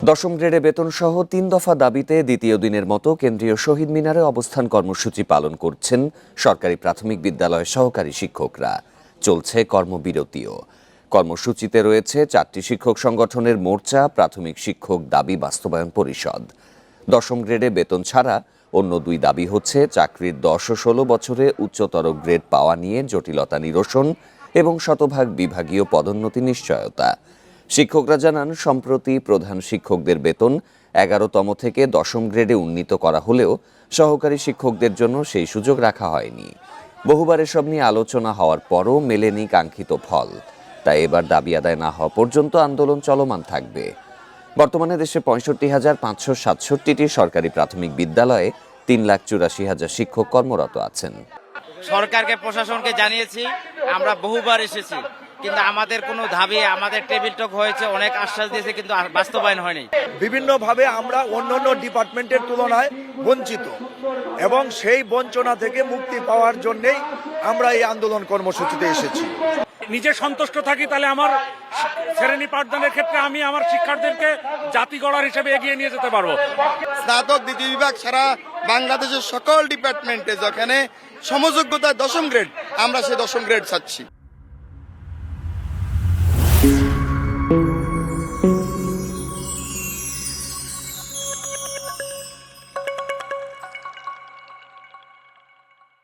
দশম গ্রেডে বেতনসহ ৩ দফা দাবিতে দ্বিতীয় দিনের মতো কেন্দ্রীয় শহীদ মিনারে অবস্থান কর্মসূচি পালন করছেন সরকারি প্রাথমিক বিদ্যালয়ের সহকারী শিক্ষকরা। চলছে কর্মবিরতিও। কর্মসূচিতে রয়েছে 4টি শিক্ষক সংগঠনের মোর্চা, প্রাথমিক শিক্ষক দাবি বাস্তবায়ন পরিষদ। দশম গ্রেডে বেতন ছাড়া অন্য 2 দাবি হচ্ছে চাকরির 10 ও 16 বছরে উচ্চতর গ্রেড পাওয়া নিয়ে জটিলতা নিরসন এবং শতভাগ বিভাগীয় পদোন্নতি নিশ্চয়তা। শিক্ষকরা জানান, সম্প্রতি প্রধান শিক্ষকদের বেতন 11তম থেকে 10ম গ্রেডে উন্নীত করা হলেও সহকারী শিক্ষকদের জন্য সেই সুযোগ রাখা হয়নি। বহুবার এসব নিয়ে আলোচনা হওয়ার পরও মেলেনি কাঙ্ক্ষিত ফল। তাই এবার দাবি আদায় না হওয়া পর্যন্ত আন্দোলন চলমান থাকবে। বর্তমানে দেশে 65,567টি সরকারি প্রাথমিক বিদ্যালয়ে 3,84,000 শিক্ষক কর্মরত আছেন। সরকারকে, প্রশাসনকে জানিয়েছি, আমরা বহুবার এসেছি, কিন্তু আমাদের কোনো দাবি, আমাদের টেবিল টক হয়েছে, অনেক আশ্বাস দিয়েছে, কিন্তু বাস্তবায়ন হয়নি। বিভিন্নভাবে আমরা অন্যান্য ডিপার্টমেন্টের তুলনায় বঞ্চিত এবং সেই বঞ্চনা থেকে মুক্তি পাওয়ার জন্যই আমরা এই আন্দোলন কর্মসূচিতে এসেছি। নিজে সন্তুষ্ট থাকি, তাহলে আমার শ্রেণী পাঠদানের ক্ষেত্রে আমি আমার শিক্ষার্থীদেরকে জাতি গড়ার হিসেবে এগিয়ে নিয়ে যেতে পারবো। স্নাতক দ্বিতীয় বিভাগ সারা বাংলাদেশের সকল ডিপার্টমেন্টে যেখানে সমযোগ্যতা 10ম গ্রেড, আমরা সেই 10ম গ্রেড চাচ্ছি।